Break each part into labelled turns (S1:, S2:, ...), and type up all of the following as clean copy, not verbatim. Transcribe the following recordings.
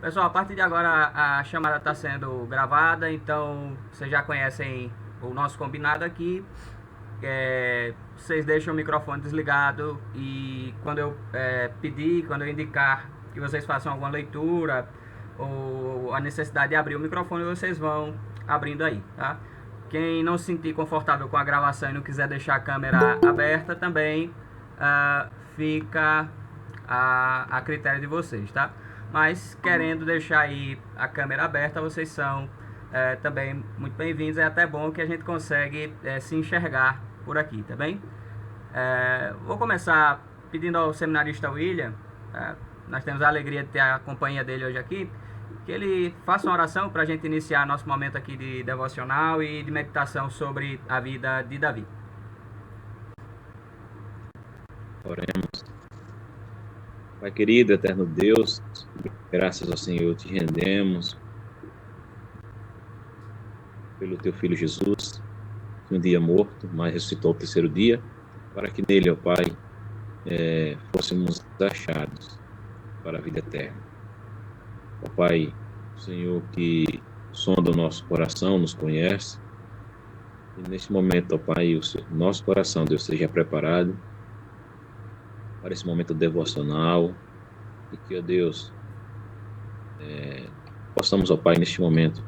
S1: Pessoal, a partir de agora a chamada está sendo gravada, então vocês já conhecem o nosso combinado aqui. Vocês deixam o microfone desligado e quando eu pedir, quando eu indicar que vocês façam alguma leitura ou a necessidade de abrir o microfone, vocês vão abrindo aí, tá? Quem não se sentir confortável com a gravação e não quiser deixar a câmera aberta, também fica a critério de vocês, tá? Mas querendo deixar aí a câmera aberta, vocês são também muito bem-vindos. É até bom que a gente consegue se enxergar por aqui, tá bem? Vou começar pedindo ao seminarista William, nós temos a alegria de ter a companhia dele hoje aqui, que ele faça uma oração para a gente iniciar nosso momento aqui de devocional e de meditação sobre a vida de Davi.
S2: Oremos. Pai querido, eterno Deus, graças ao Senhor te rendemos pelo teu Filho Jesus, que um dia morto, mas ressuscitou ao terceiro dia, para que nele, ó Pai, fôssemos achados para a vida eterna. Ó Pai, o Senhor que sonda o nosso coração, nos conhece, e neste momento, ó Pai, o nosso coração, Deus, seja preparado para esse momento devocional, e que, ó Deus, possamos, ó Pai, neste momento,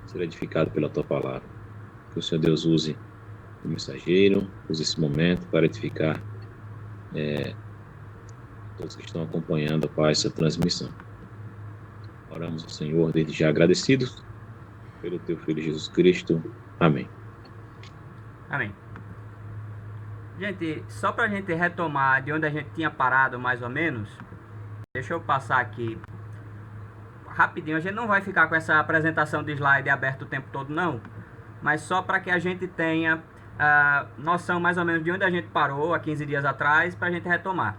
S2: ser edificado pela Tua Palavra. Que o Senhor Deus use o mensageiro, use esse momento para edificar todos que estão acompanhando, ó Pai, essa transmissão. Oramos ao Senhor, desde já agradecidos pelo Teu Filho Jesus Cristo. Amém.
S1: Amém. Gente, só para a gente retomar de onde a gente tinha parado mais ou menos, deixa eu passar aqui rapidinho. A gente não vai ficar com essa apresentação de slide aberta o tempo todo não, mas só para que a gente tenha noção mais ou menos de onde a gente parou há 15 dias atrás, para a gente retomar.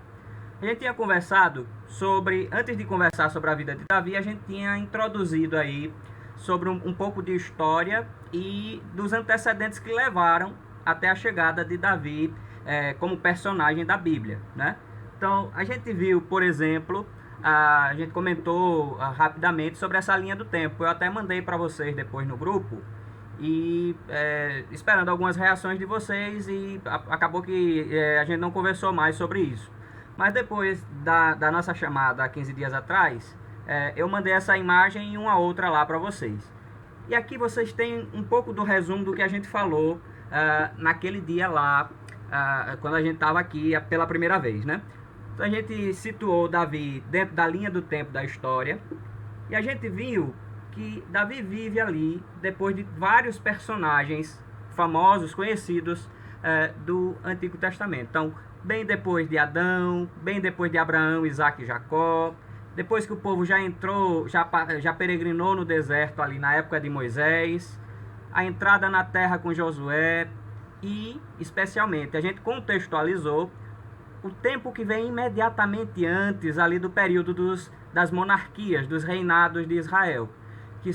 S1: A gente tinha conversado sobre, antes de conversar sobre a vida de Davi, a gente tinha introduzido aí sobre um pouco de história e dos antecedentes que levaram até a chegada de Davi como personagem da Bíblia, né? Então, a gente viu, por exemplo, a gente comentou rapidamente sobre essa linha do tempo. Eu até mandei para vocês depois no grupo, e esperando algumas reações de vocês, e acabou que a gente não conversou mais sobre isso. Mas depois da nossa chamada há 15 dias atrás, eu mandei essa imagem e uma outra lá para vocês. E aqui vocês têm um pouco do resumo do que a gente falou naquele dia lá, quando a gente estava aqui pela primeira vez, né? Então a gente situou Davi dentro da linha do tempo da história, e a gente viu que Davi vive ali depois de vários personagens famosos, conhecidos do Antigo Testamento. Então, bem depois de Adão, bem depois de Abraão, Isaac e Jacó, depois que o povo já entrou, já peregrinou no deserto ali na época de Moisés, a entrada na terra com Josué, e especialmente a gente contextualizou o tempo que vem imediatamente antes ali do período das monarquias, dos reinados de Israel, que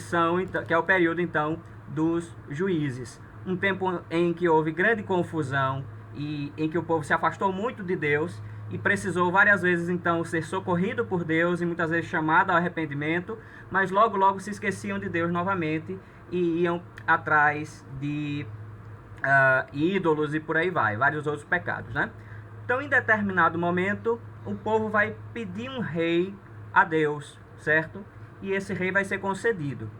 S1: é o período então dos juízes. Um tempo em que houve grande confusão e em que o povo se afastou muito de Deus e precisou várias vezes então ser socorrido por Deus e muitas vezes chamado ao arrependimento, mas logo se esqueciam de Deus novamente e iam atrás de ídolos e por aí vai, vários outros pecados, né? Então, em determinado momento, o povo vai pedir um rei a Deus, certo? E esse rei vai ser concedido.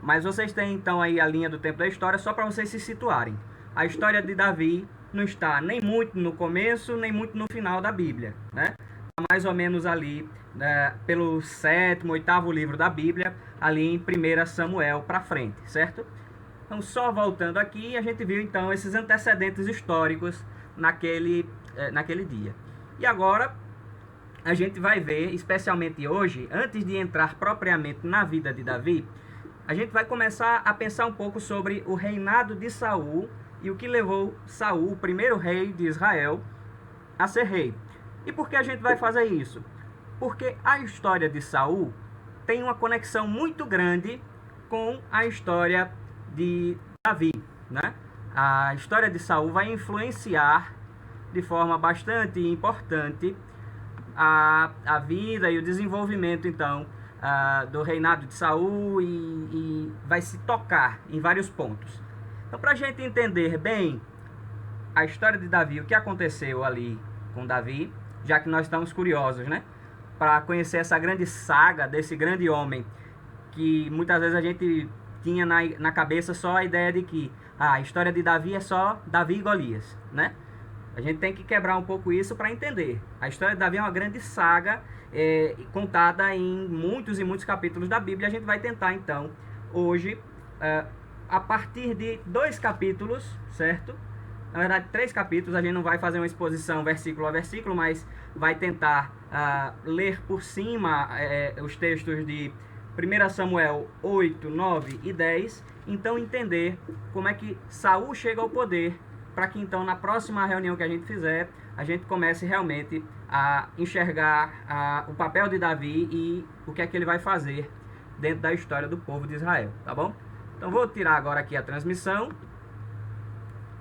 S1: Mas vocês têm então aí a linha do tempo da história, só para vocês se situarem. A história de Davi não está nem muito no começo, nem muito no final da Bíblia, né? Mais ou menos ali, pelo 7º, 8º livro da Bíblia, ali em 1 Samuel para frente, certo? Então, só voltando aqui, a gente viu então esses antecedentes históricos naquele dia. E agora a gente vai ver, especialmente hoje, antes de entrar propriamente na vida de Davi, a gente vai começar a pensar um pouco sobre o reinado de Saul e o que levou Saul, o primeiro rei de Israel, a ser rei. E por que a gente vai fazer isso? Porque a história de Saul tem uma conexão muito grande com a história de Davi, né? A história de Saul vai influenciar de forma bastante importante a vida e o desenvolvimento, então, do reinado de Saul e vai se tocar em vários pontos. Então, para a gente entender bem a história de Davi, o que aconteceu ali com Davi, já que nós estamos curiosos, né? Para conhecer essa grande saga desse grande homem, que muitas vezes a gente tinha na cabeça só a ideia de que a história de Davi é só Davi e Golias, né? A gente tem que quebrar um pouco isso para entender. A história de Davi é uma grande saga, contada em muitos e muitos capítulos da Bíblia. A gente vai tentar, então, hoje, a partir de 2 capítulos, certo? Na verdade, 3 capítulos. A gente não vai fazer uma exposição versículo a versículo, mas vai tentar ler por cima os textos de 1 Samuel 8, 9 e 10. Então, entender como é que Saul chega ao poder, para que então na próxima reunião que a gente fizer, a gente comece realmente a enxergar o papel de Davi e o que é que ele vai fazer dentro da história do povo de Israel, tá bom? Então vou tirar agora aqui a transmissão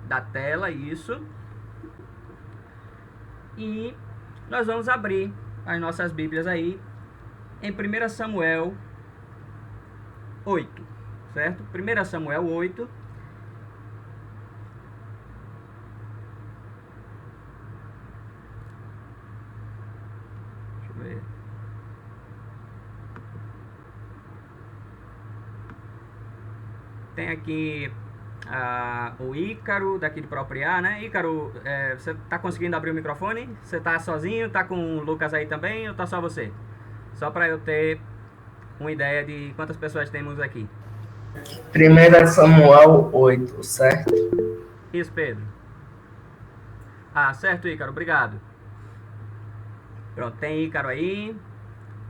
S1: da tela, isso. E nós vamos abrir as nossas Bíblias aí em 1 Samuel 8, certo? 1 Samuel 8. Tem aqui o Ícaro, daqui de Propriar, né? Ícaro, você tá conseguindo abrir o microfone? Você tá sozinho? Tá com o Lucas aí também? Ou tá só você? Só para eu ter uma ideia de quantas pessoas temos aqui.
S3: 1 Samuel 8, certo?
S1: Isso, Pedro. Certo, Ícaro, obrigado. Pronto, tem Ícaro aí.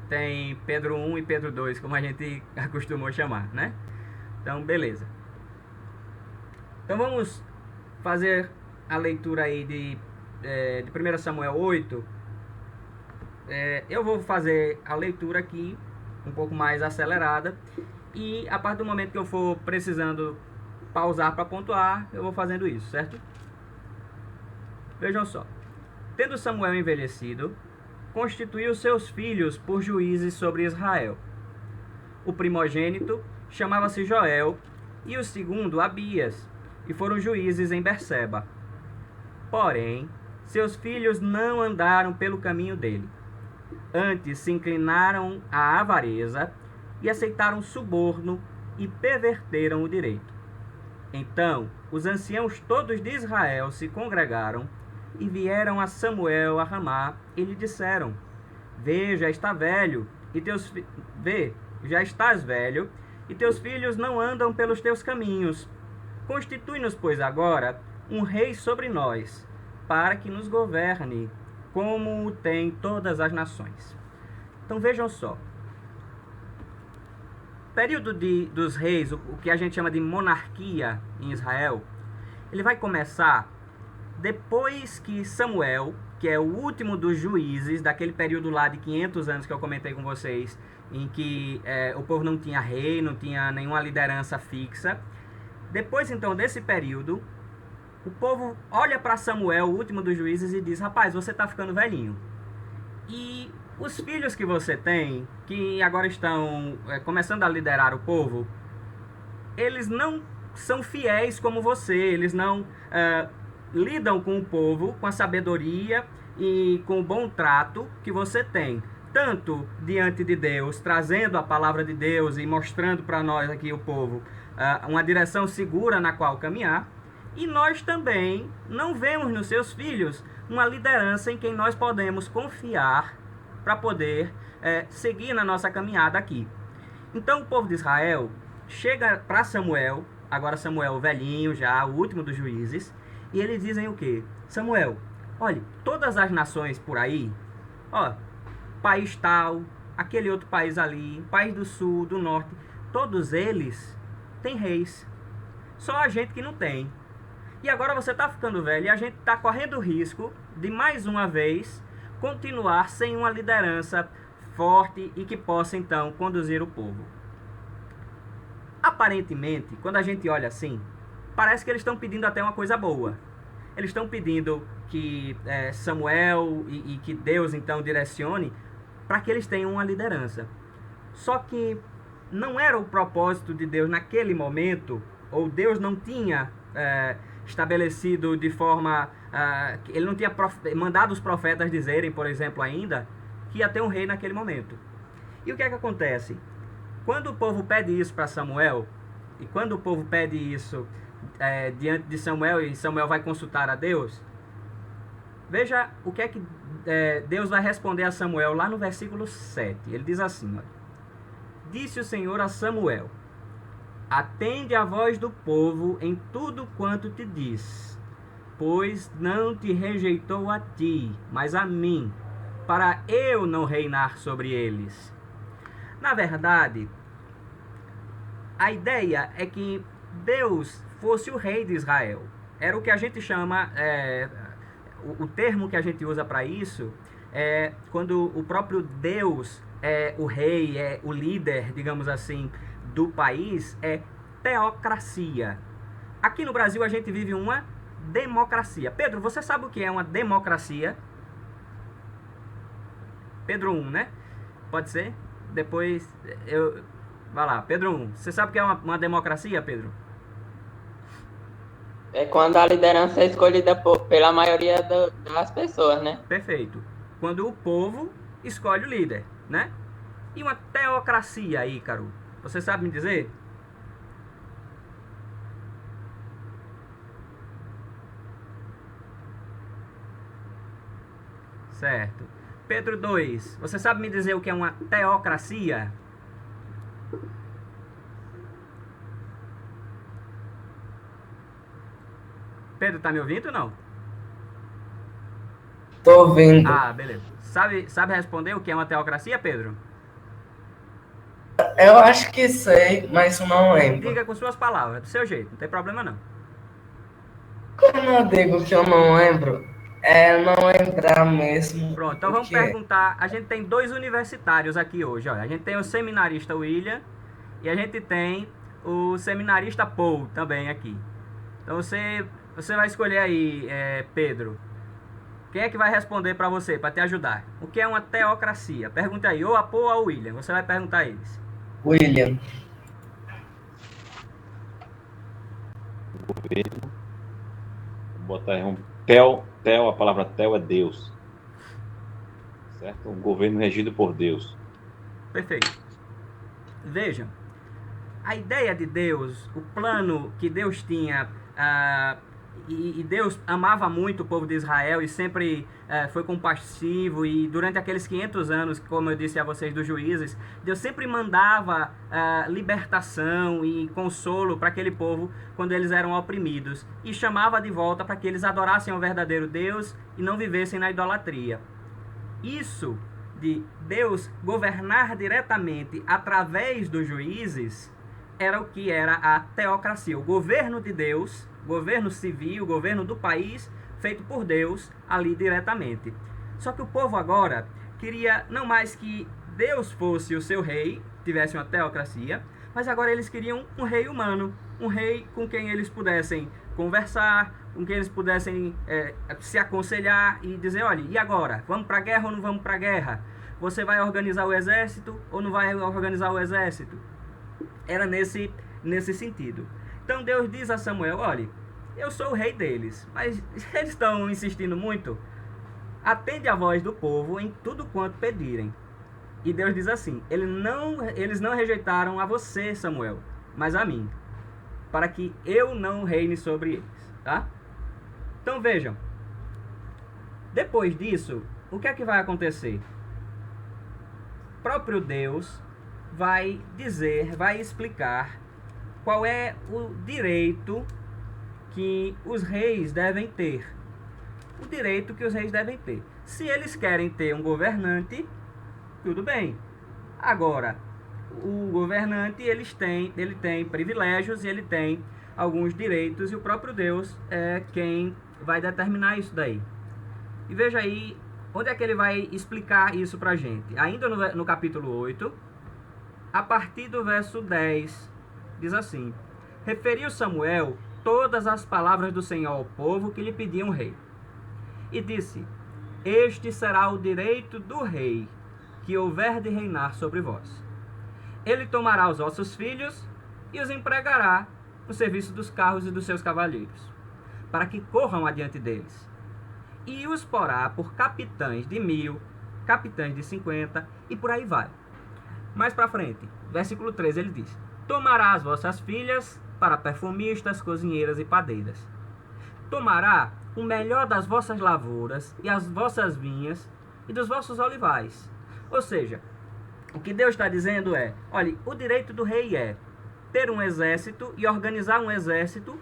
S1: Tem Pedro 1 e Pedro 2, como a gente acostumou chamar, né? Então, beleza. Então, vamos fazer a leitura aí de 1 Samuel 8. Eu vou fazer a leitura aqui um pouco mais acelerada. E a partir do momento que eu for precisando pausar para pontuar, eu vou fazendo isso, certo? Vejam só. Tendo Samuel envelhecido, constituiu seus filhos por juízes sobre Israel. O primogênito chamava-se Joel, e o segundo Abias, e foram juízes em Berseba. Porém, seus filhos não andaram pelo caminho dele. Antes se inclinaram à avareza, e aceitaram suborno, e perverteram o direito. Então, os anciãos todos de Israel se congregaram, e vieram a Samuel a Ramá, e lhe disseram: Vê, já está velho, já estás velho, e teus filhos não andam pelos teus caminhos. Constitui-nos, pois, agora um rei sobre nós, para que nos governe, como o tem todas as nações. Então vejam só. O período dos reis, o que a gente chama de monarquia em Israel, ele vai começar depois que Samuel, que é o último dos juízes, daquele período lá de 500 anos que eu comentei com vocês, em que o povo não tinha rei, não tinha nenhuma liderança fixa. Depois, então, desse período, o povo olha para Samuel, o último dos juízes, e diz: rapaz, você está ficando velhinho. E os filhos que você tem, que agora estão começando a liderar o povo, eles não são fiéis como você, eles não lidam com o povo com a sabedoria e com o bom trato que você tem, tanto diante de Deus, trazendo a palavra de Deus e mostrando para nós aqui, o povo, uma direção segura na qual caminhar, e nós também não vemos nos seus filhos uma liderança em quem nós podemos confiar para poder seguir na nossa caminhada aqui. Então o povo de Israel chega para Samuel, agora Samuel velhinho já, o último dos juízes, e eles dizem o quê? Samuel, olha, todas as nações por aí, país tal, aquele outro país ali, país do sul, do norte, todos eles têm reis. Só a gente que não tem. E agora você está ficando velho e a gente está correndo o risco de, mais uma vez, continuar sem uma liderança forte e que possa, então, conduzir o povo. Aparentemente, quando a gente olha assim, parece que eles estão pedindo até uma coisa boa. Eles estão pedindo que Samuel e que Deus, então, direcione para que eles tenham uma liderança. Só que não era o propósito de Deus naquele momento, ou Deus não tinha estabelecido de forma... ele não tinha mandado os profetas dizerem, por exemplo, ainda, que ia ter um rei naquele momento. E o que é que acontece? Quando o povo pede isso para Samuel, e quando o povo pede isso diante de Samuel, e Samuel vai consultar a Deus, veja o que é que Deus vai responder a Samuel lá no versículo 7. Ele diz assim, olha, disse o Senhor a Samuel, atende a voz do povo em tudo quanto te diz, pois não te rejeitou a ti, mas a mim, para eu não reinar sobre eles. Na verdade, a ideia é que Deus fosse o rei de Israel. Era o que a gente chama, o termo que a gente usa para isso, é quando o próprio Deus é o rei, é o líder, digamos assim, do país, é teocracia. Aqui no Brasil a gente vive uma democracia. Pedro, você sabe o que é uma democracia? Pedro 1, né? Pode ser? Depois eu... Vai lá, Pedro 1. Você sabe o que é uma democracia, Pedro?
S4: É quando a liderança é escolhida pela maioria das pessoas, né?
S1: Perfeito. Quando o povo escolhe o líder, né? E uma teocracia aí, Ícaro? Você sabe me dizer? Certo. Pedro 2. Você sabe me dizer o que é uma teocracia? Pedro, tá me ouvindo ou não?
S3: Tô ouvindo.
S1: Ah, beleza. Sabe responder o que é uma teocracia, Pedro?
S3: Eu acho que sei, mas não lembro.
S1: Diga com suas palavras, do seu jeito, não tem problema não.
S3: Como eu digo que eu não lembro, é não lembrar mesmo.
S1: Pronto, então vamos perguntar. A gente tem 2 universitários aqui hoje. Olha. A gente tem o seminarista William e a gente tem o seminarista Paul também aqui. Então você vai escolher aí, Pedro. Quem é que vai responder para você, para te ajudar? O que é uma teocracia? Pergunta aí, ou a Paul ou a William. Você vai perguntar a eles.
S3: William.
S2: Governo. Vou botar aí Tel, a palavra Tel é Deus. Certo? Um governo regido por Deus.
S1: Perfeito. Vejam, a ideia de Deus, o plano que Deus tinha, e Deus amava muito o povo de Israel e sempre foi compassivo, e durante aqueles 500 anos, como eu disse a vocês, dos juízes, Deus sempre mandava libertação e consolo para aquele povo quando eles eram oprimidos, e chamava de volta para que eles adorassem o verdadeiro Deus e não vivessem na idolatria. Isso de Deus governar diretamente através dos juízes era o que era a teocracia, o governo de Deus, governo civil, governo do país, feito por Deus ali diretamente. Só que o povo agora queria não mais que Deus fosse o seu rei, tivesse uma teocracia, mas agora eles queriam um rei humano, um rei com quem eles pudessem conversar, com quem eles pudessem se aconselhar e dizer, olha, e agora? Vamos para a guerra ou não vamos para a guerra? Você vai organizar o exército ou não vai organizar o exército? Era nesse sentido. Então Deus diz a Samuel, olha, eu sou o rei deles, mas eles estão insistindo muito. Atende a voz do povo em tudo quanto pedirem. E Deus diz assim, eles não rejeitaram a você, Samuel, mas a mim, para que eu não reine sobre eles, tá? Então vejam, depois disso, o que é que vai acontecer? O próprio Deus vai dizer, vai explicar qual é o direito que os reis devem ter. O direito que os reis devem ter. Se eles querem ter um governante, tudo bem. Agora, o governante ele tem privilégios e ele tem alguns direitos, e o próprio Deus é quem vai determinar isso daí. E veja aí, onde é que ele vai explicar isso pra gente? Ainda no capítulo 8, a partir do verso 10, diz assim: referiu Samuel todas as palavras do Senhor ao povo que lhe pediam rei. E disse: este será o direito do rei que houver de reinar sobre vós. Ele tomará os vossos filhos e os empregará no serviço dos carros e dos seus cavaleiros, para que corram adiante deles. E os porá por capitães de 1000, capitães de 50 e por aí vai. Mais para frente, versículo 13, ele diz: tomará as vossas filhas para perfumistas, cozinheiras e padeiras. Tomará o melhor das vossas lavouras e as vossas vinhas e dos vossos olivais. Ou seja, o que Deus está dizendo é: olha, o direito do rei é ter um exército e organizar um exército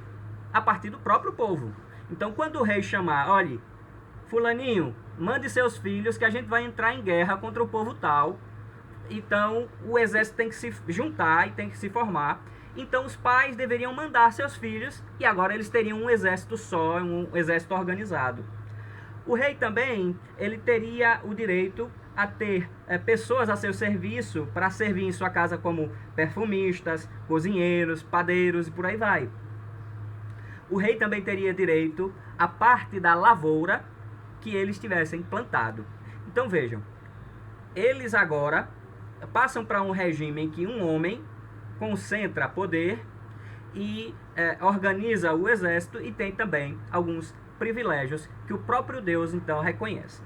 S1: a partir do próprio povo. Então, quando o rei chamar, olha, fulaninho, mande seus filhos que a gente vai entrar em guerra contra o povo tal. Então, o exército tem que se juntar e tem que se formar. Então, os pais deveriam mandar seus filhos e agora eles teriam um exército só, um exército organizado. O rei também, ele teria o direito a ter pessoas a seu serviço para servir em sua casa como perfumistas, cozinheiros, padeiros e por aí vai. O rei também teria direito à parte da lavoura que eles tivessem plantado. Então vejam, eles agora passam para um regime em que um homem concentra poder e organiza o exército e tem também alguns privilégios que o próprio Deus então reconhece.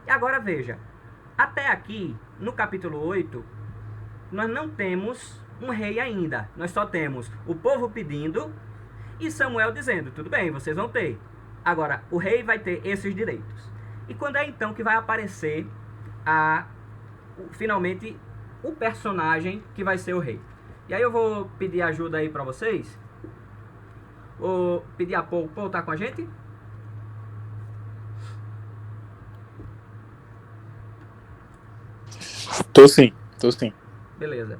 S1: E agora veja, até aqui, no capítulo 8, nós não temos um rei ainda. Nós só temos o povo pedindo e Samuel dizendo: tudo bem, vocês vão ter. Agora, o rei vai ter esses direitos. E quando é então que vai aparecer finalmente o personagem que vai ser o rei? E aí eu vou pedir ajuda aí para vocês. Vou pedir a Paul. Paul tá com a gente?
S5: Tô sim.
S1: Beleza.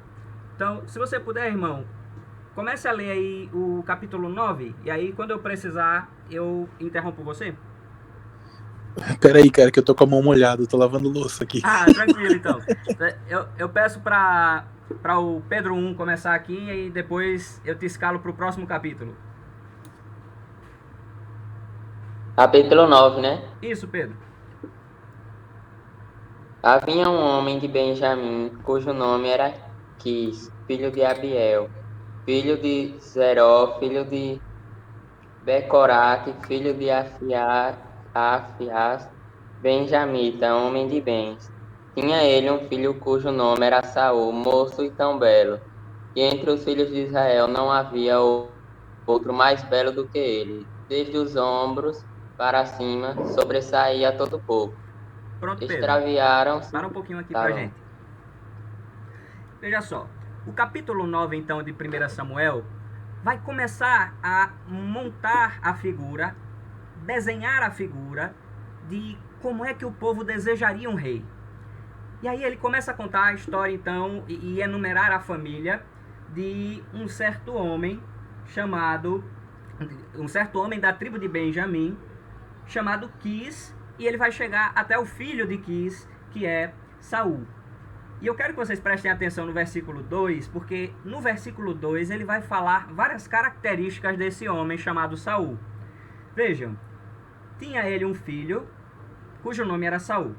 S1: Então, se você puder, irmão, comece a ler aí o capítulo 9. E aí, quando eu precisar, eu interrompo você.
S5: Pera aí, cara, que eu tô com a mão molhada, eu tô lavando louça aqui.
S1: Ah, tranquilo então. Eu peço para o Pedro 1 começar aqui e depois eu te escalo para o próximo capítulo.
S4: Capítulo 9, né?
S1: Isso, Pedro.
S4: Havia um homem de Benjamim, cujo nome era Quis, filho de Abiel, filho de Zeró, filho de Becorate, filho de Afias, benjamita, homem de bens. Tinha ele um filho cujo nome era Saul, moço e tão belo, que entre os filhos de Israel não havia outro mais belo do que ele. Desde os ombros para cima, sobressaía todo o povo.
S1: Pronto, Pedro.
S4: Extraviaram-se.
S1: Para um pouquinho aqui
S4: Tá
S1: pra
S4: bom.
S1: gente. Veja só. O capítulo 9, então, de 1 Samuel, vai começar a montar a figura, desenhar a figura de como é que o povo desejaria um rei. E aí ele começa a contar a história, então, e enumerar a família de um certo homem da tribo de Benjamim, chamado Quis, e ele vai chegar até o filho de Quis, que é Saul. E eu quero que vocês prestem atenção no versículo 2, porque no versículo 2 ele vai falar várias características desse homem chamado Saul. Vejam, tinha ele um filho, cujo nome era Saul.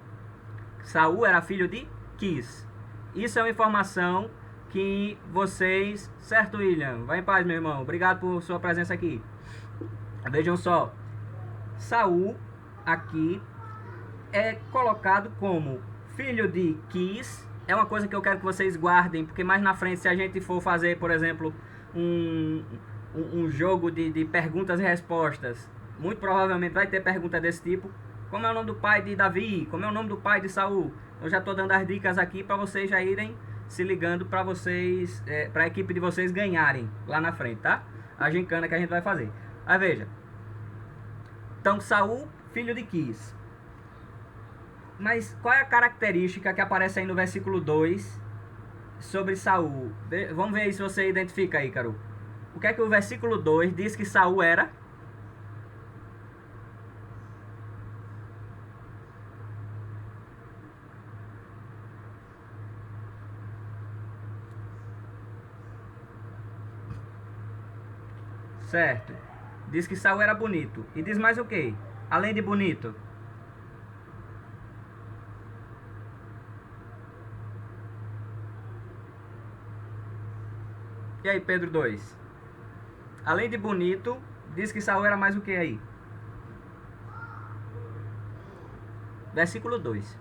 S1: Saul era filho de Quis. Isso é uma informação que vocês... Certo, William? Vai em paz, meu irmão. Obrigado por sua presença aqui. Vejam só. Saul, aqui, é colocado como filho de Quis. É uma coisa que eu quero que vocês guardem, porque mais na frente, se a gente for fazer, por exemplo, um jogo de perguntas e respostas, muito provavelmente vai ter pergunta desse tipo. Como é o nome do pai de Davi? Como é o nome do pai de Saul? Eu já estou dando as dicas aqui para vocês já irem se ligando para vocês, para a equipe de vocês ganharem lá na frente, tá? A gincana que a gente vai fazer. Aí veja. Então, Saul, filho de Quis. Mas qual é a característica que aparece aí no versículo 2 sobre Saul? Vamos ver aí se você identifica aí, Caru. O que é que o versículo 2 diz que Saul era? Certo. Diz que Saul era bonito. E diz mais o quê? Além de bonito. E aí, Pedro 2? Além de bonito, diz que Saul era mais o que aí? Versículo 2.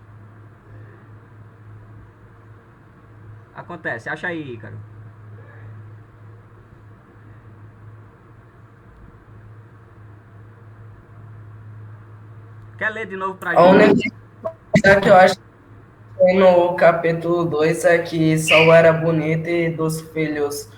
S1: Acontece, acha aí, Ícaro. Quer ler de novo pra
S3: A
S1: gente?
S3: única coisa que eu acho que tem no capítulo 2 é que Saul era bonito e dos filhos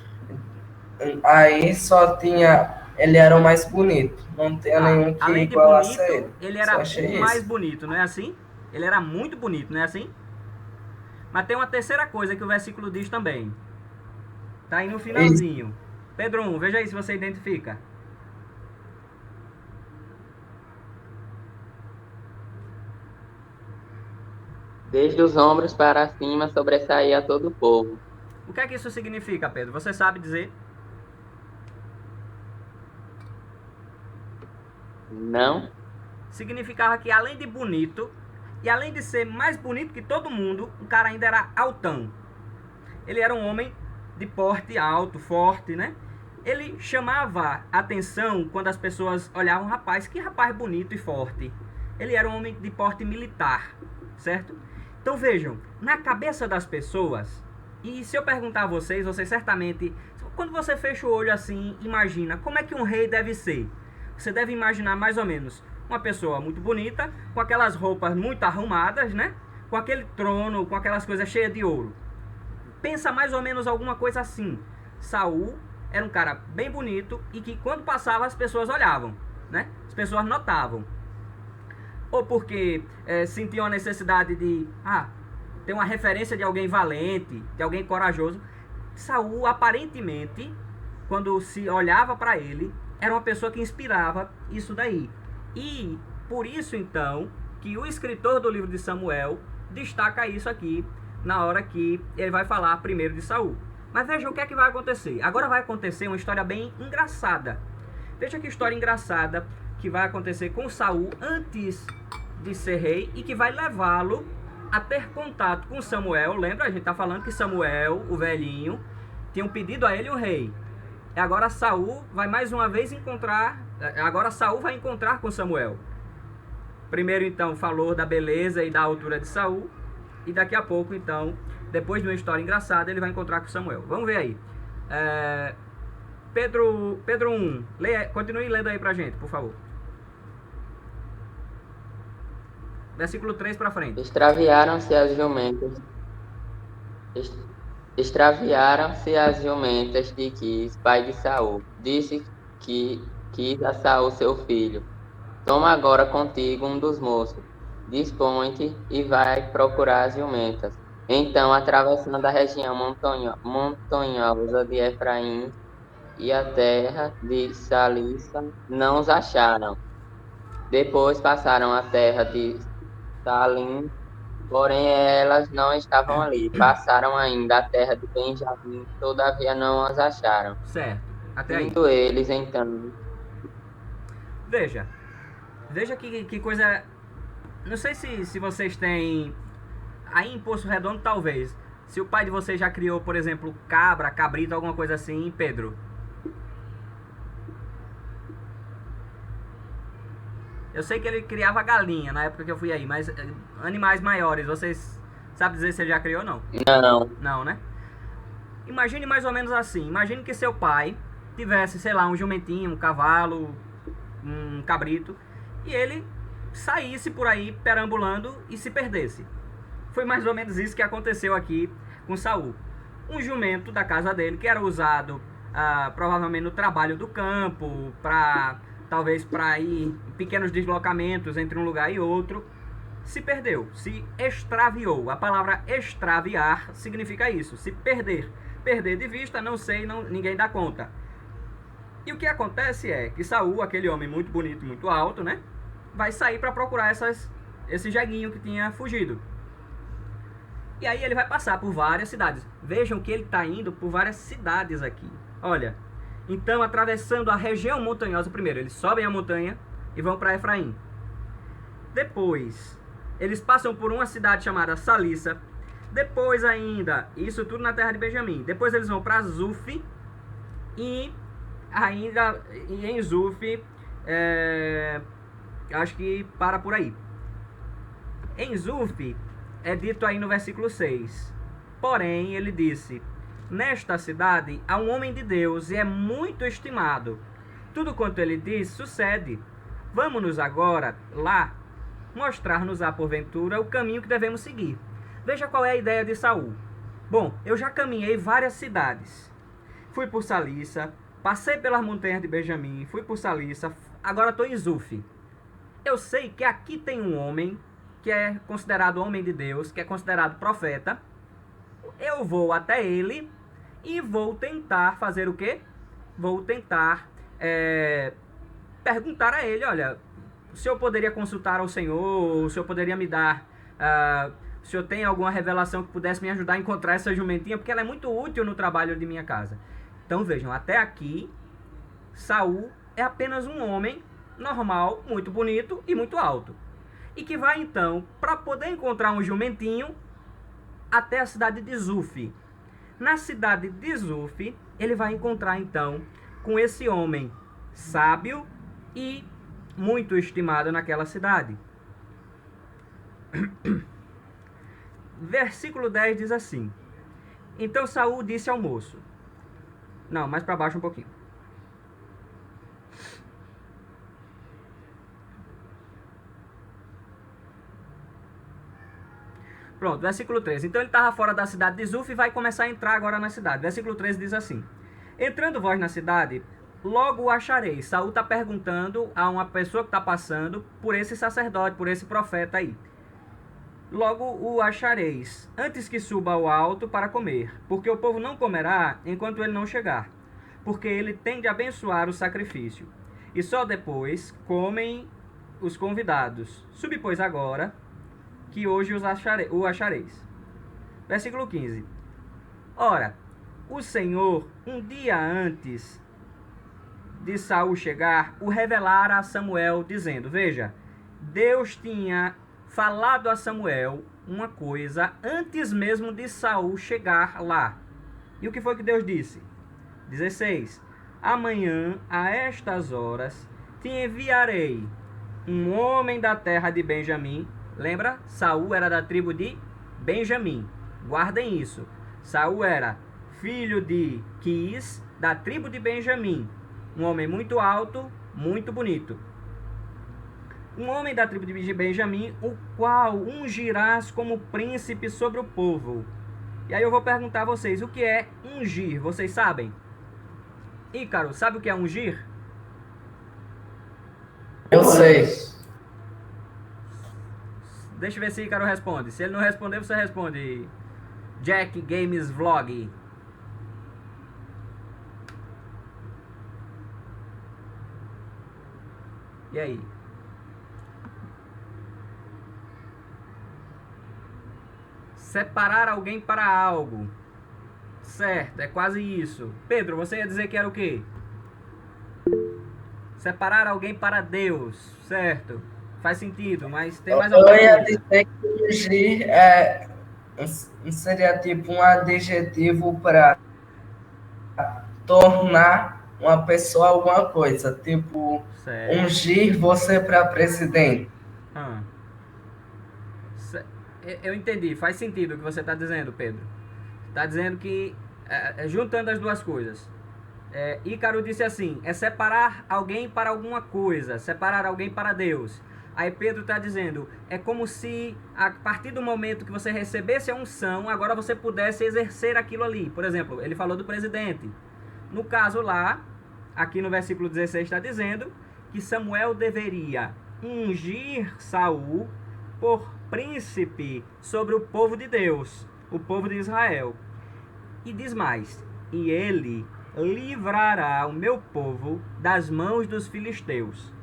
S3: aí só tinha. Ele era o mais bonito. Não tinha nenhum que
S1: Além de
S3: igualasse a
S1: bonito,
S3: ele.
S1: ele
S3: Só
S1: era
S3: achei
S1: o mais
S3: isso.
S1: bonito, não é assim? Ele era muito bonito, não é assim? Mas tem uma terceira coisa que o versículo diz também. Tá aí no finalzinho. Pedro 1, veja aí se você identifica.
S4: Desde os ombros para cima sobressaía todo o povo.
S1: O que é que isso significa, Pedro? Você sabe dizer?
S4: Não?
S1: Significava que além de bonito, e além de ser mais bonito que todo mundo, o cara ainda era altão. Ele era um homem de porte alto, forte, né? Ele chamava atenção quando as pessoas olhavam, rapaz, que rapaz bonito e forte. Ele era um homem de porte militar, certo? Então vejam, na cabeça das pessoas, e se eu perguntar a vocês, vocês certamente, quando você fecha o olho assim, imagina como é que um rei deve ser. Você deve imaginar mais ou menos uma pessoa muito bonita, com aquelas roupas muito arrumadas, né? Com aquele trono, com aquelas coisas cheias de ouro. Pensa mais ou menos alguma coisa assim. Saul era um cara bem bonito e que quando passava as pessoas olhavam, né? As pessoas notavam. Ou porque sentiam a necessidade de ter uma referência de alguém valente, de alguém corajoso. Saul aparentemente, quando se olhava para ele, era uma pessoa que inspirava isso daí. E por isso então que o escritor do livro de Samuel destaca isso aqui na hora que ele vai falar primeiro de Saul. Mas veja o que é que vai acontecer. Agora vai acontecer uma história bem engraçada. Veja que história engraçada que vai acontecer com Saul antes de ser rei e que vai levá-lo a ter contato com Samuel. Lembra? A gente está falando que Samuel, o velhinho, tinha pedido a ele um rei. E agora Saul vai mais uma vez encontrar. Agora Saul vai encontrar com Samuel. Primeiro então falou da beleza e da altura de Saul. E daqui a pouco então, depois de uma história engraçada, ele vai encontrar com Samuel. Vamos ver aí. Pedro 1, continue lendo aí pra gente, por favor. Versículo 3 para frente.
S4: Extraviaram-se as jumentas. Extraviaram-se as jumentas de Quis, pai de Saul. Disse que quis a Saul seu filho. Toma agora contigo um dos moços. Dispõe-te e vai procurar as jumentas. Então, atravessando a região montanhosa de Efraim e a terra de Salissa, não os acharam. Depois passaram a terra de Salim, porém elas não estavam ali. Passaram ainda a terra de Benjamim, todavia não as acharam.
S1: Certo, até aí.
S4: Indo eles, então...
S1: Veja que coisa... Não sei se vocês têm... Aí em Poço Redondo, talvez. Se o pai de vocês já criou, por exemplo, cabra, cabrito, alguma coisa assim, Pedro. Eu sei que ele criava galinha na época que eu fui aí, mas animais maiores, vocês sabem dizer se ele já criou ou não?
S4: Não.
S1: Não, né? Imagine mais ou menos assim. Imagine que seu pai tivesse, sei lá, um jumentinho, um cavalo, um cabrito, e ele saísse por aí perambulando e se perdesse. Foi mais ou menos isso que aconteceu aqui com Saul. Um jumento da casa dele, que era usado provavelmente no trabalho do campo, talvez para ir em pequenos deslocamentos entre um lugar e outro, se perdeu, se extraviou. A palavra extraviar significa isso, se perder. Perder de vista, não sei, ninguém dá conta. E o que acontece é que Saul, aquele homem muito bonito, muito alto, né, vai sair para procurar esse jeguinho que tinha fugido. E aí ele vai passar por várias cidades. Vejam que ele está indo por várias cidades aqui. Olha, então atravessando a região montanhosa primeiro, eles sobem a montanha e vão para Efraim. Depois, eles passam por uma cidade chamada Salissa. Depois ainda, isso tudo na terra de Benjamim. Depois eles vão para Zuf, E ainda em Zuf, acho que para por aí. Em Zuf, é dito aí no versículo 6. Porém, ele disse: nesta cidade há um homem de Deus e é muito estimado. Tudo quanto ele diz sucede. Vamos-nos agora lá mostrar-nos á porventura o caminho que devemos seguir. Veja qual é a ideia de Saul. Bom, eu já caminhei várias cidades. Fui por Salissa, passei pelas montanhas de Benjamim, fui por Salissa, agora estou em Zuf. Eu sei que aqui tem um homem que é considerado homem de Deus, que é considerado profeta. Eu vou até ele e vou tentar fazer o quê? Vou tentar perguntar a ele, olha, o senhor poderia consultar ao Senhor, o senhor poderia me dar, o senhor tem alguma revelação que pudesse me ajudar a encontrar essa jumentinha, porque ela é muito útil no trabalho de minha casa. Então vejam, até aqui, Saul é apenas um homem normal, muito bonito e muito alto. E que vai então, para poder encontrar um jumentinho, até a cidade de Zuf. Na cidade de Zuf, ele vai encontrar então com esse homem sábio e muito estimado naquela cidade. Versículo 10 diz assim: então Saul disse ao moço... Não, mais para baixo um pouquinho. Pronto, versículo 13. Então ele estava fora da cidade de Zuf e vai começar a entrar agora na cidade. Versículo 13 diz assim: entrando vós na cidade, logo o achareis. Saul está perguntando a uma pessoa que está passando por esse sacerdote, por esse profeta aí. Logo o achareis, antes que suba ao alto para comer, porque o povo não comerá enquanto ele não chegar, porque ele tem de abençoar o sacrifício. E só depois comem os convidados. Subi, pois, agora, que hoje o achareis. Versículo 15. Ora, o Senhor, um dia antes de Saul chegar, o revelara a Samuel, dizendo... Veja, Deus tinha falado a Samuel uma coisa antes mesmo de Saul chegar lá. E o que foi que Deus disse? 16. Amanhã, a estas horas, te enviarei um homem da terra de Benjamim. Lembra? Saul era da tribo de Benjamim. Guardem isso. Saul era filho de Quis, da tribo de Benjamim. Um homem muito alto, muito bonito. Um homem da tribo de Benjamim, o qual ungirás como príncipe sobre o povo. E aí eu vou perguntar a vocês, o que é ungir? Vocês sabem? Ícaro, sabe o que é ungir?
S3: Eu sei.
S1: Deixa eu ver se Ícaro responde. Se ele não responder, você responde. Jack Games Vlog. E aí? Separar alguém para algo. Certo, é quase isso. Pedro, você ia dizer que era o quê? Separar alguém para Deus. Certo. Faz sentido, mas tem mais alguma coisa?
S3: Eu ia dizer que ungir seria tipo um adjetivo para tornar uma pessoa alguma coisa. Tipo,
S1: certo.
S3: Ungir você para presidente.
S1: Eu entendi, faz sentido o que você está dizendo, Pedro. Está dizendo que, juntando as duas coisas, Ícaro disse assim, é separar alguém para alguma coisa, separar alguém para Deus. Aí Pedro está dizendo, é como se a partir do momento que você recebesse a unção, agora você pudesse exercer aquilo ali. Por exemplo, ele falou do presidente. No caso lá, aqui no versículo 16 está dizendo que Samuel deveria ungir Saul por príncipe sobre o povo de Deus, o povo de Israel. E diz mais, e ele livrará o meu povo das mãos dos filisteus.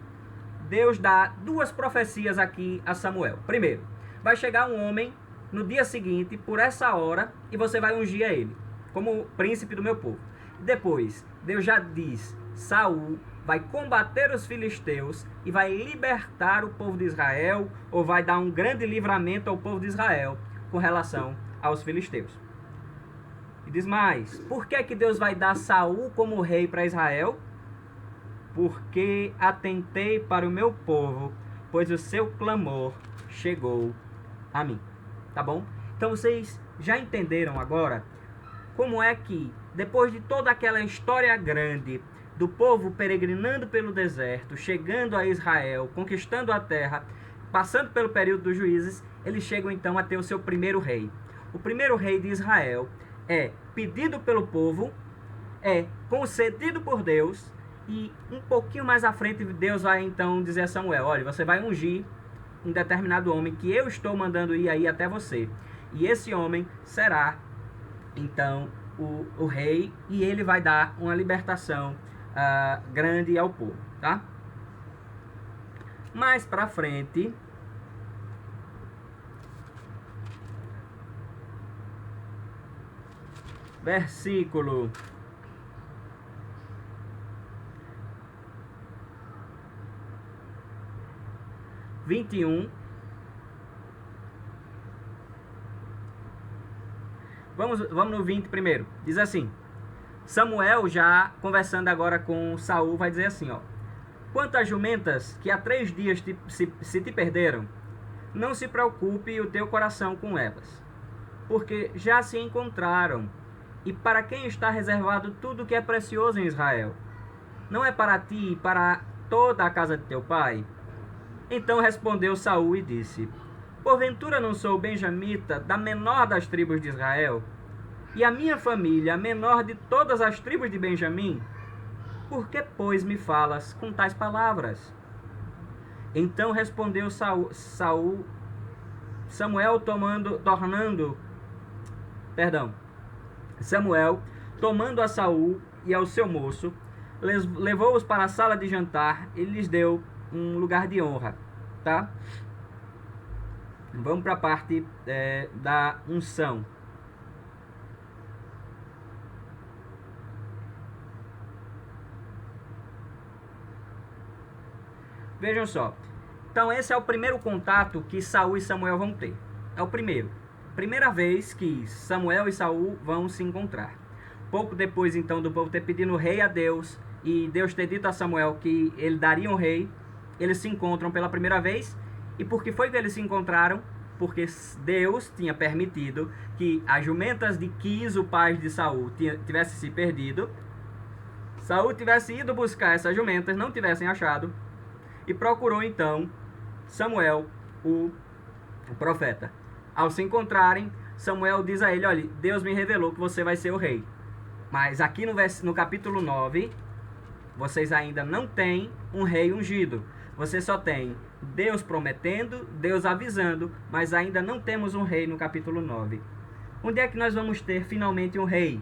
S1: Deus dá duas profecias aqui a Samuel. Primeiro, vai chegar um homem no dia seguinte, por essa hora, e você vai ungir a ele, como príncipe do meu povo. Depois, Deus já diz, Saul vai combater os filisteus e vai libertar o povo de Israel, ou vai dar um grande livramento ao povo de Israel com relação aos filisteus. E diz mais: por que que Deus vai dar Saul como rei para Israel? Porque atentei para o meu povo, pois o seu clamor chegou a mim. Tá bom? Então vocês já entenderam agora como é que, depois de toda aquela história grande do povo peregrinando pelo deserto, chegando a Israel, conquistando a terra, passando pelo período dos juízes, eles chegam então a ter o seu primeiro rei. O primeiro rei de Israel é pedido pelo povo, é concedido por Deus, e um pouquinho mais à frente Deus vai então dizer a Samuel: olha, você vai ungir um determinado homem que eu estou mandando ir aí até você. E esse homem será então o rei, e ele vai dar uma libertação grande ao povo, tá? Mais pra frente, versículo 21. Vamos no 20 primeiro. Diz assim: Samuel, já conversando agora com Saul, vai dizer assim, ó: quanto às jumentas que há 3 dias se te perderam, não se preocupe o teu coração com elas, porque já se encontraram, e para quem está reservado tudo que é precioso em Israel? Não é para ti e para toda a casa de teu pai? Então respondeu Saul e disse: porventura não sou benjamita, da menor das tribos de Israel? E a minha família, a menor de todas as tribos de Benjamim? Por que, pois, me falas com tais palavras? Então respondeu Samuel, tomando a Saul e ao seu moço, levou-os para a sala de jantar e lhes deu um lugar de honra, tá? Vamos para a parte da unção. Vejam só. Então esse é o primeiro contato que Saul e Samuel vão ter. É o primeira vez que Samuel e Saul vão se encontrar. Pouco depois então do povo ter pedido rei a Deus e Deus ter dito a Samuel que ele daria um rei, eles se encontram pela primeira vez. E por que foi que eles se encontraram? Porque Deus tinha permitido que as jumentas de Quis, o pai de Saul, tivesse se perdido. Saul tivesse ido buscar essas jumentas, não tivessem achado, e procurou então Samuel, o profeta. Ao se encontrarem, Samuel diz a ele: olha, Deus me revelou que você vai ser o rei. Mas aqui no capítulo 9, vocês ainda não têm um rei ungido. Você só tem Deus prometendo, Deus avisando, mas ainda não temos um rei no capítulo 9. Onde é que nós vamos ter finalmente um rei?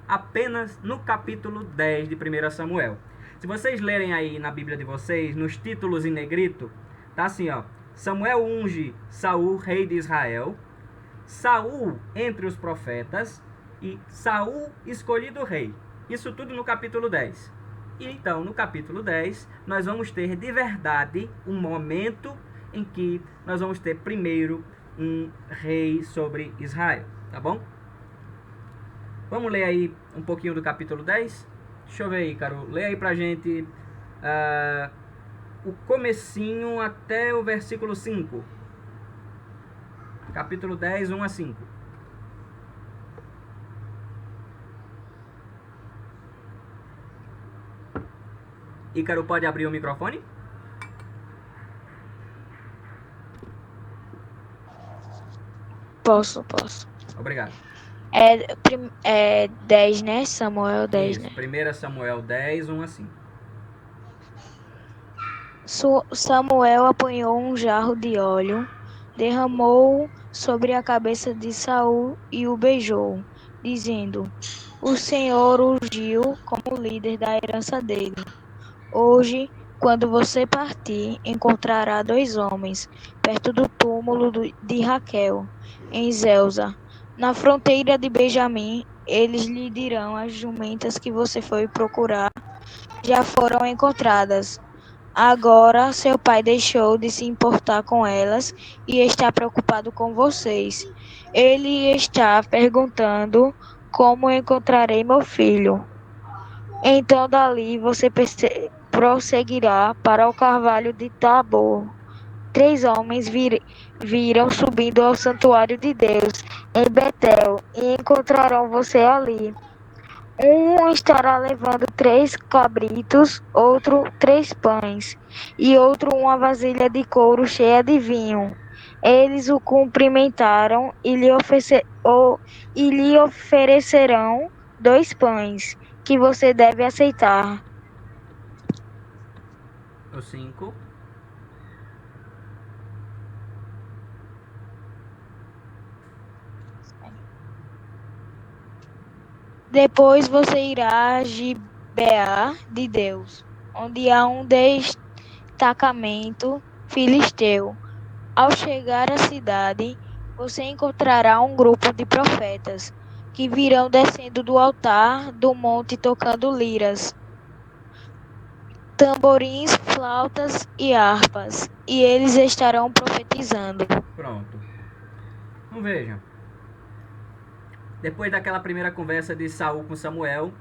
S1: Apenas no capítulo 10 de 1 Samuel. Se vocês lerem aí na Bíblia de vocês, nos títulos em negrito, tá assim, ó: Samuel unge Saul, rei de Israel, Saul entre os profetas e Saul escolhido rei. Isso tudo no capítulo 10. E então, no capítulo 10, nós vamos ter de verdade um momento em que nós vamos ter primeiro um rei sobre Israel, tá bom? Vamos ler aí um pouquinho do capítulo 10? Deixa eu ver aí, Caro. Lê aí pra gente o comecinho até o versículo 5. Capítulo 10, 1 a 5. Ícaro, pode abrir o microfone?
S6: Posso.
S1: Obrigado.
S6: É 10, né? Samuel 10,
S1: Isso,
S6: né?
S1: 1 Samuel 10, 1 a 5.
S6: Samuel apanhou um jarro de óleo, derramou sobre a cabeça de Saul e o beijou, dizendo: o Senhor o ungiu como líder da herança dele. Hoje, quando você partir, encontrará 2 homens perto do túmulo de Raquel, em Zelza, na fronteira de Benjamim. Eles lhe dirão: as jumentas que você foi procurar já foram encontradas. Agora seu pai deixou de se importar com elas e está preocupado com vocês. Ele está perguntando como encontrarei meu filho. Então dali você prosseguirá para o carvalho de Tabor. 3 homens viram subindo ao santuário de Deus em Betel e encontrarão você ali. Um estará levando 3 cabritos, outro 3 pães, e outro uma vasilha de couro cheia de vinho. Eles o cumprimentaram e lhe oferecerão 2 pães, que você deve aceitar.
S1: O 5.
S6: Depois você irá a Gibeá de Deus, onde há um destacamento filisteu. Ao chegar à cidade, você encontrará um grupo de profetas que virão descendo do altar do monte tocando liras, tamborins, flautas e harpas, e eles estarão profetizando.
S1: Pronto. Então vejam. Depois daquela primeira conversa de Saul com Samuel,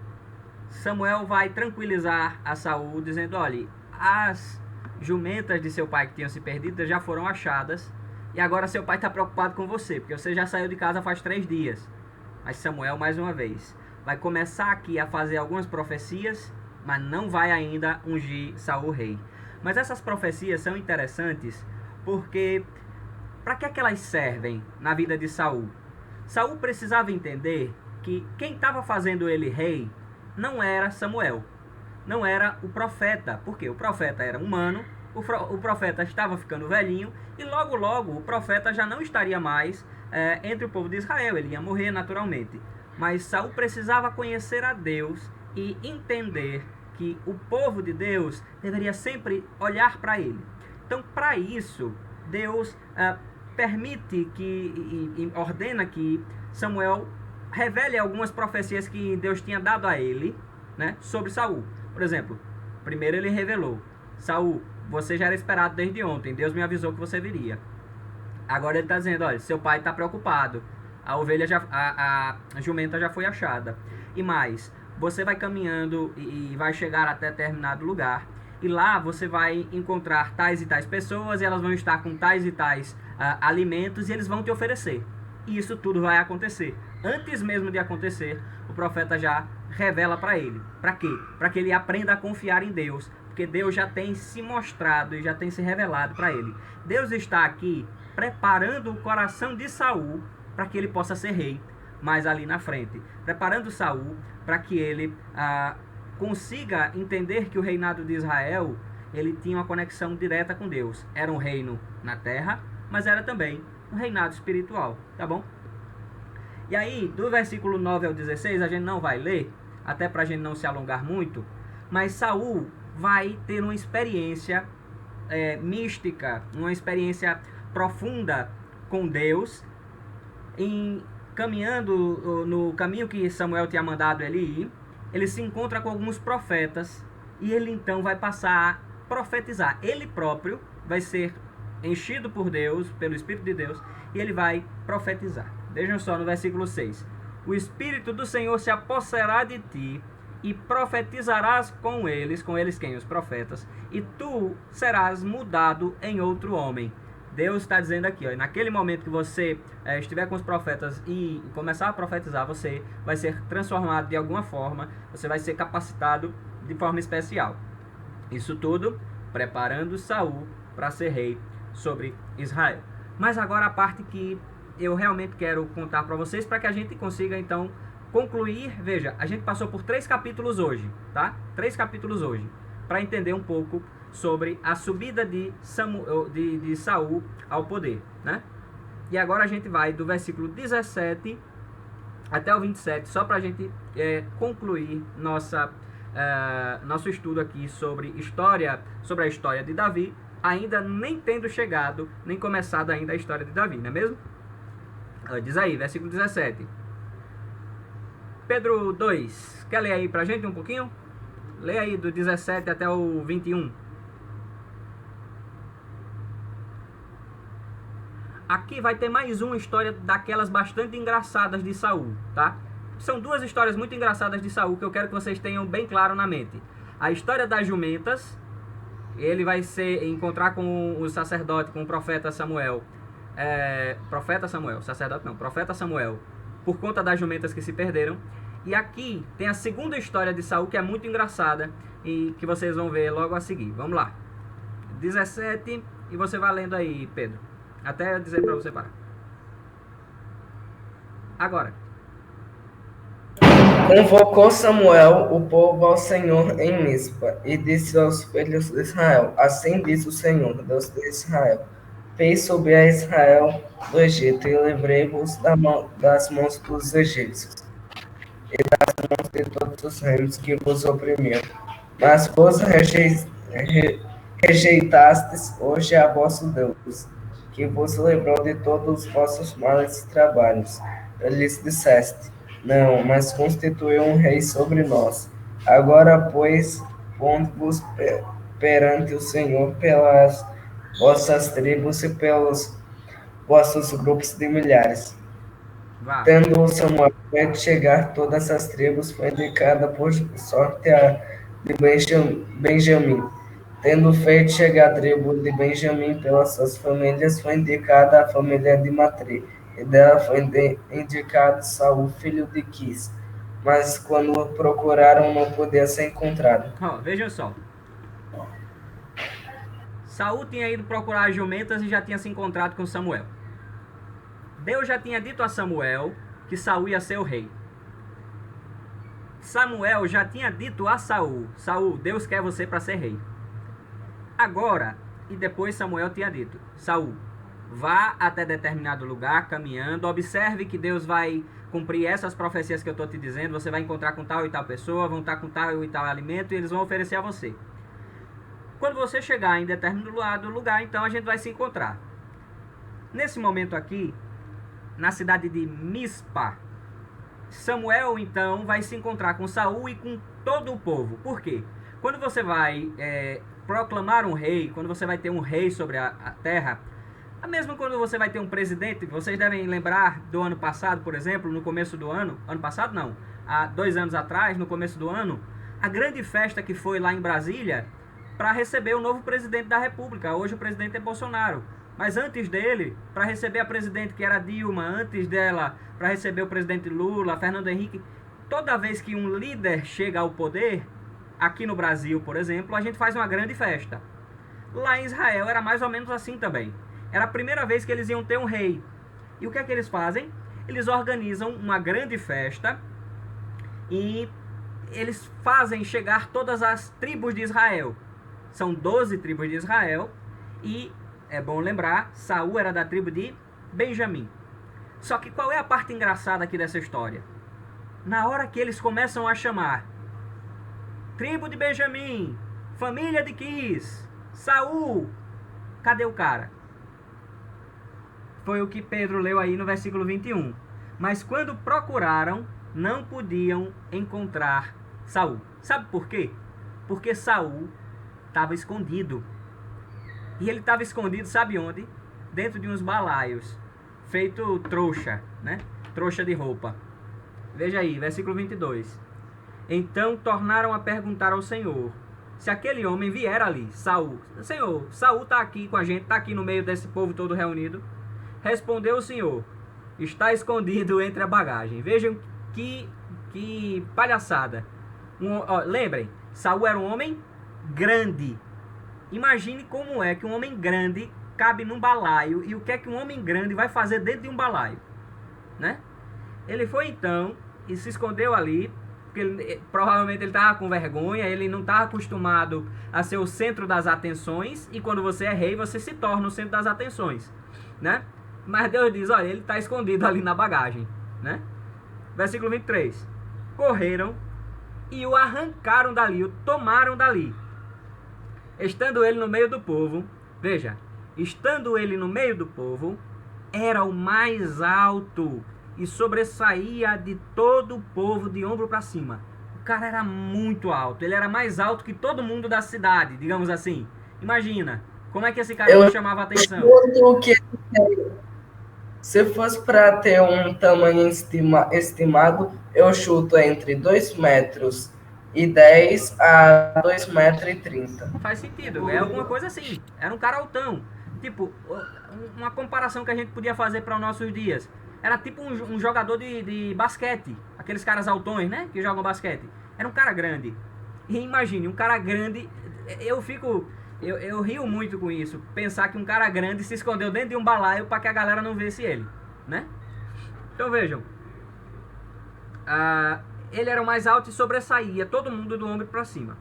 S1: Samuel vai tranquilizar a Saul, dizendo: olha, as jumentas de seu pai que tinham se perdido já foram achadas, e agora seu pai está preocupado com você, porque você já saiu de casa faz 3 dias. Mas Samuel, mais uma vez, vai começar aqui a fazer algumas profecias, mas não vai ainda ungir Saul rei. Mas essas profecias são interessantes, porque para que elas servem na vida de Saul? Saul precisava entender que quem estava fazendo ele rei não era Samuel, não era o profeta, porque o profeta era humano, o profeta estava ficando velhinho e logo logo o profeta já não estaria mais entre o povo de Israel, ele ia morrer naturalmente. Mas Saul precisava conhecer a Deus e entender que o povo de Deus deveria sempre olhar para ele. Então, para isso, Deus permite e ordena que Samuel revele algumas profecias que Deus tinha dado a ele, né, sobre Saul. Por exemplo, primeiro ele revelou: Saul, você já era esperado desde ontem, Deus me avisou que você viria. Agora ele está dizendo: olha, seu pai está preocupado, a jumenta já foi achada. E mais, você vai caminhando e vai chegar até determinado lugar, e lá você vai encontrar tais e tais pessoas, e elas vão estar com tais e tais alimentos, e eles vão te oferecer. E isso tudo vai acontecer. Antes mesmo de acontecer, o profeta já revela para ele. Para quê? Para que ele aprenda a confiar em Deus, porque Deus já tem se mostrado e já tem se revelado para ele. Deus está aqui preparando o coração de Saul para que ele possa ser rei mais ali na frente, preparando Saul para que ele consiga entender que o reinado de Israel, ele tinha uma conexão direta com Deus. Era um reino na terra, mas era também um reinado espiritual, tá bom? E aí, do versículo 9 ao 16, a gente não vai ler, até pra gente não se alongar muito, mas Saul vai ter uma experiência mística, uma experiência profunda com Deus, caminhando no caminho que Samuel tinha mandado ele ir. Ele se encontra com alguns profetas e ele então vai passar a profetizar. Ele próprio vai ser enchido por Deus, pelo Espírito de Deus, e ele vai profetizar. Vejam só no versículo 6. O Espírito do Senhor se apossará de ti e profetizarás com eles quem? Os profetas, e tu serás mudado em outro homem. Deus está dizendo aqui, ó, naquele momento que você estiver com os profetas e começar a profetizar, você vai ser transformado de alguma forma, você vai ser capacitado de forma especial. Isso tudo preparando Saul para ser rei sobre Israel. Mas agora a parte que eu realmente quero contar para vocês, para que a gente consiga então concluir. Veja, a gente passou por 3 capítulos hoje, tá? 3 capítulos hoje, para entender um pouco sobre a subida de Saul ao poder, né? E agora a gente vai do versículo 17 até o 27, só para a gente concluir nosso estudo aqui sobre a história de Davi, ainda nem tendo chegado, nem começado ainda a história de Davi, não é mesmo? Diz aí, versículo 17. Pedro 2, quer ler aí pra gente um pouquinho? Lê aí do 17 até o 21. Aqui vai ter mais uma história daquelas bastante engraçadas de Saul, tá? são duas histórias muito engraçadas de Saul que eu quero que vocês tenham bem claro na mente. A história das jumentas, ele vai encontrar com o sacerdote, com o profeta Samuel. Profeta Samuel, por conta das jumentas que se perderam. E aqui tem a segunda história de Saul, que é muito engraçada e que vocês vão ver logo a seguir. Vamos lá. 17, e você vai lendo aí, Pedro, até eu dizer para você parar. Agora.
S3: Convocou Samuel o povo ao Senhor em Mispa, e disse aos filhos de Israel: Assim diz o Senhor, Deus de Israel: Fez subir a Israel do Egito, e livrei-vos das mãos dos egípcios, mãos de todos os reinos que vos oprimiam. Mas vos rejeitastes hoje a vosso Deus, que vos livrou de todos os vossos males e trabalhos. Eu lhes disseste: Não, mas constituiu um rei sobre nós. Agora, pois, pondo-vos perante o Senhor pelas vossas tribos e pelos vossos grupos de milhares.
S1: Vá.
S3: Tendo Samuel feito chegar todas as tribos, foi indicada por sorte a de Benjamim. Tendo feito chegar a tribo de Benjamim pelas suas famílias, foi indicada a família de Matri, e dela foi indicado Saul, filho de Quis. Mas quando o procuraram, não podia ser encontrado.
S1: Vejam só. Saul tinha ido procurar as jumentas e já tinha se encontrado com Samuel. Deus já tinha dito a Samuel que Saul ia ser o rei. Samuel já tinha dito a Saul: Saul, Deus quer você para ser rei. Agora, e depois Samuel tinha dito: Saul, vá até determinado lugar caminhando, observe que Deus vai cumprir essas profecias que eu estou te dizendo, você vai encontrar com tal e tal pessoa, vão estar com tal e tal alimento e eles vão oferecer a você. Quando você chegar em determinado lugar, então a gente vai se encontrar. Nesse momento aqui, na cidade de Mispa, Samuel então vai se encontrar com Saul e com todo o povo. Por quê? Quando você vai proclamar um rei, quando você vai ter um rei sobre a terra, mesmo quando você vai ter um presidente, vocês devem lembrar do ano passado, por exemplo, no começo do ano, há 2 anos atrás, no começo do ano, a grande festa que foi lá em Brasília para receber o novo presidente da República. Hoje o presidente é Bolsonaro. Mas antes dele, para receber a presidente que era Dilma, antes dela, para receber o presidente Lula, Fernando Henrique, toda vez que um líder chega ao poder, aqui no Brasil, por exemplo, a gente faz uma grande festa. Lá em Israel era mais ou menos assim também. Era a primeira vez que eles iam ter um rei. E o que é que eles fazem? Eles organizam uma grande festa e eles fazem chegar todas as tribos de Israel. São 12 tribos de Israel e, é bom lembrar, Saul era da tribo de Benjamim. Só que qual é a parte engraçada aqui dessa história? Na hora que eles começam a chamar tribo de Benjamim, família de Quis, Saul, cadê o cara? Foi o que Pedro leu aí no versículo 21. Mas quando procuraram, não podiam encontrar Saul. Sabe por quê? Porque Saul estava escondido. E ele estava escondido, sabe onde? Dentro de uns balaios, feito trouxa, né? Trouxa de roupa. Veja aí, versículo 22. Então tornaram a perguntar ao Senhor se aquele homem vier ali, Saul. Senhor, Saul está aqui com a gente, está aqui no meio desse povo todo reunido. Respondeu o Senhor: está escondido entre a bagagem. Vejam que palhaçada. Lembrem, Saul era um homem grande. Imagine como é que um homem grande cabe num balaio e o que é que um homem grande vai fazer dentro de um balaio, né? Ele foi então e se escondeu ali, porque provavelmente ele estava com vergonha, ele não estava acostumado a ser o centro das atenções, e quando você é rei, você se torna o centro das atenções, né? Mas Deus diz: olha, ele está escondido ali na bagagem, né? Versículo 23. Correram e o arrancaram dali, o tomaram dali. Estando ele no meio do povo, veja, estando ele no meio do povo, era o mais alto e sobressaía de todo o povo de ombro para cima. O cara era muito alto, ele era mais alto que todo mundo da cidade, digamos assim. Imagina, como é que esse cara não chamava a atenção?
S3: Se fosse para ter um tamanho estimado, eu chuto entre 2,10 m a 2,30 m.
S1: Não faz sentido, é alguma coisa assim. Era um cara altão. Tipo, uma comparação que a gente podia fazer para os nossos dias. Era tipo um jogador de basquete. Aqueles caras altões, né? Que jogam basquete. Era um cara grande. E imagine, um cara grande. Eu rio muito com isso. Pensar que um cara grande se escondeu dentro de um balaio para que a galera não visse ele, né? Então vejam. Ele era o mais alto e sobressaía todo mundo do ombro para cima.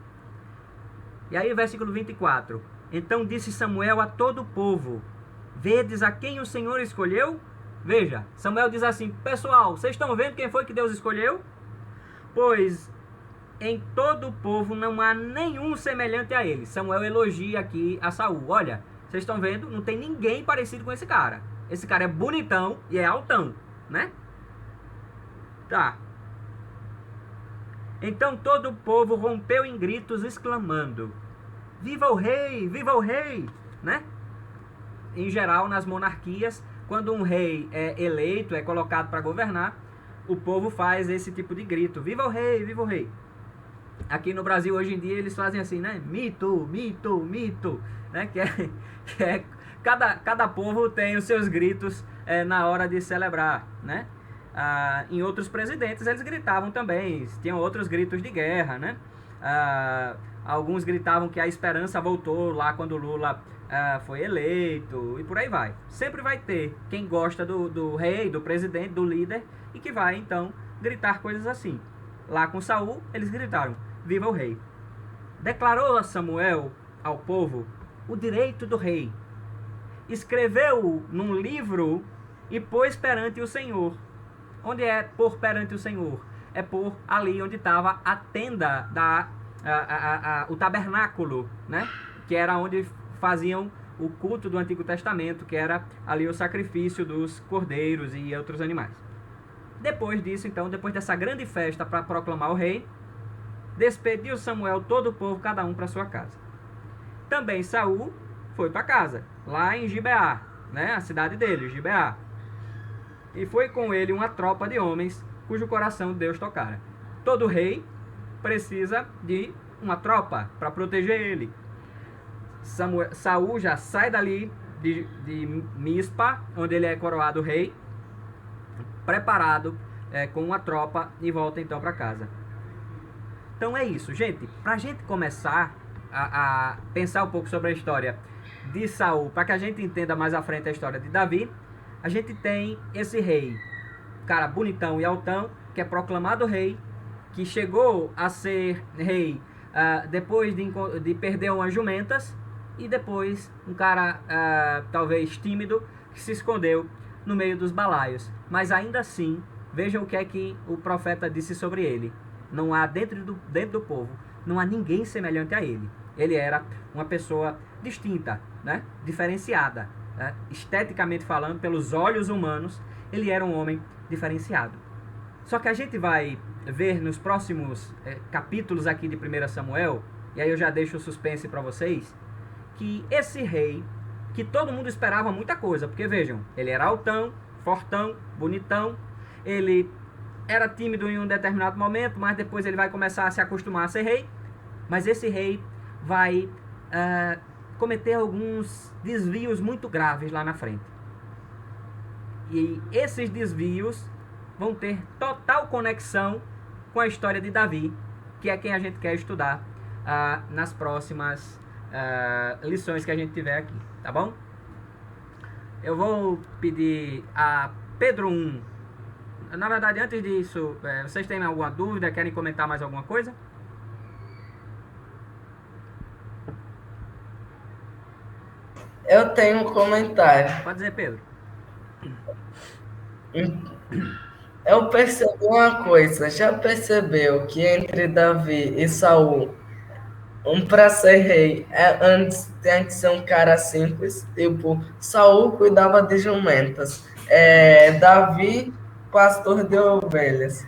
S1: E aí, versículo 24. Então disse Samuel a todo o povo: vedes a quem o Senhor escolheu? Veja, Samuel diz assim: pessoal, vocês estão vendo quem foi que Deus escolheu? Pois em todo o povo não há nenhum semelhante a ele. Samuel elogia aqui a Saul. Olha, vocês estão vendo? Não tem ninguém parecido com esse cara. Esse cara é bonitão e é altão, né? Tá. Então todo o povo rompeu em gritos, exclamando: viva o rei, né? Em geral, nas monarquias, quando um rei é eleito, é colocado para governar, o povo faz esse tipo de grito: viva o rei, viva o rei. Aqui no Brasil, hoje em dia, eles fazem assim, né? Mito, mito, mito, né? Cada povo tem os seus gritos na hora de celebrar, né? Em outros presidentes, eles gritavam também, tinham outros gritos de guerra, né? Alguns gritavam que a esperança voltou lá quando Lula foi eleito, e por aí vai. Sempre vai ter quem gosta do rei, do presidente, do líder, e que vai, então, gritar coisas assim. Lá com Saul, eles gritaram: viva o rei. Declarou Samuel ao povo o direito do rei. Escreveu num livro e pôs perante o Senhor. Onde é pôr perante o Senhor? É pôr ali onde estava a tenda, o tabernáculo, né? Que era onde faziam o culto do Antigo Testamento, que era ali o sacrifício dos cordeiros e outros animais. Depois disso, então, depois dessa grande festa para proclamar o rei, despediu Samuel todo o povo, cada um para sua casa. Também Saul foi para casa, lá em Gibeá, né? A cidade dele, Gibeá. E foi com ele uma tropa de homens cujo coração Deus tocara. Todo rei precisa de uma tropa para proteger ele. Saul já sai dali de Mispa, onde ele é coroado rei, preparado com uma tropa, e volta então para casa. Então é isso, gente. Para a gente começar a pensar um pouco sobre a história de Saul, para que a gente entenda mais à frente a história de Davi, a gente tem esse rei, cara bonitão e altão, que é proclamado rei, que chegou a ser rei depois de perder umas jumentas, e depois um cara talvez tímido, que se escondeu no meio dos balaios. Mas ainda assim, vejam o que é que o profeta disse sobre ele: não há dentro do povo, não há ninguém semelhante a ele. Ele era uma pessoa distinta, né? Diferenciada, né? Esteticamente falando, pelos olhos humanos, ele era um homem diferenciado. Só que a gente vai ver nos próximos capítulos aqui de 1 Samuel, e aí eu já deixo o suspense para vocês, que esse rei, que todo mundo esperava muita coisa, porque vejam, ele era altão, fortão, bonitão, ele era tímido em um determinado momento, mas depois ele vai começar a se acostumar a ser rei. Mas esse rei vai cometer alguns desvios muito graves lá na frente. E esses desvios vão ter total conexão com a história de Davi, que é quem a gente quer estudar nas próximas lições que a gente tiver aqui, tá bom? Eu vou pedir a Pedro 1. Na verdade, antes disso, vocês têm alguma dúvida? Querem comentar mais alguma coisa?
S3: Eu tenho um comentário.
S1: Pode dizer, Pedro.
S3: Eu percebi uma coisa. Já percebeu que entre Davi e Saul, para ser rei, antes tem que ser um cara simples? Tipo, Saul cuidava de jumentas. Davi, pastor de ovelhas.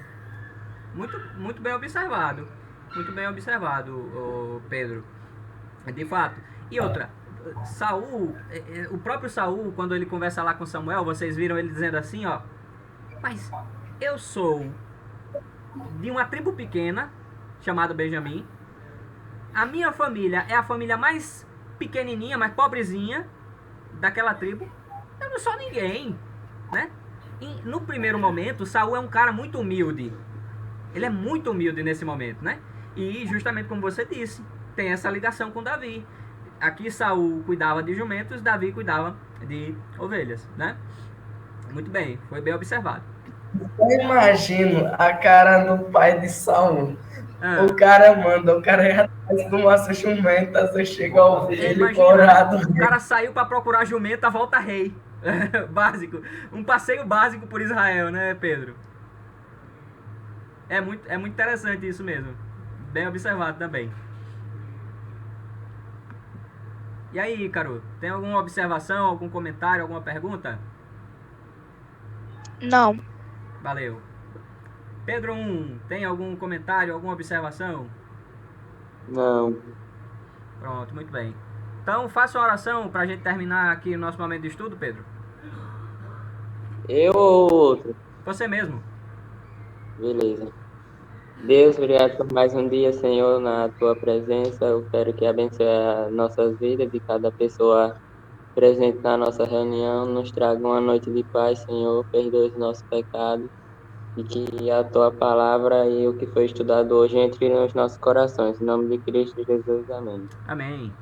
S1: Muito bem observado. Muito bem observado, Pedro. De fato. E outra, Saul, o próprio Saul, quando ele conversa lá com Samuel, vocês viram ele dizendo assim, ó, mas eu sou de uma tribo pequena, chamada Benjamim, a minha família é a família mais pequenininha, mais pobrezinha daquela tribo, eu não sou ninguém, né? E no primeiro momento, Saul é um cara muito humilde, ele é muito humilde nesse momento, né? E justamente como você disse, tem essa ligação com Davi. Aqui Saul cuidava de jumentos, Davi cuidava de ovelhas, né? Muito bem, foi bem observado.
S3: Eu imagino a cara do pai de Saul.
S1: Ah,
S3: O cara manda, o cara é atrás de umas jumentas, chega a ovelha
S1: imagina,
S3: corado.
S1: o cara saiu para procurar jumenta, volta rei. Básico, um passeio básico por Israel, né, Pedro? É muito interessante isso mesmo. Bem observado também. E aí, Caro, tem alguma observação, algum comentário, alguma pergunta?
S6: Não.
S1: Valeu. Pedro 1, tem algum comentário, alguma observação?
S4: Não.
S1: Pronto, muito bem. Então, faça uma oração para a gente terminar aqui o nosso momento de estudo, Pedro.
S4: Eu ou outro?
S1: Você mesmo.
S4: Beleza. Deus, obrigado por mais um dia, Senhor, na tua presença. Eu quero que abençoe as nossas vidas, de cada pessoa presente na nossa reunião. Nos traga uma noite de paz, Senhor. Perdoe os nossos pecados. E que a tua palavra e o que foi estudado hoje entre nos nossos corações. Em nome de Cristo Jesus, amém.
S1: Amém.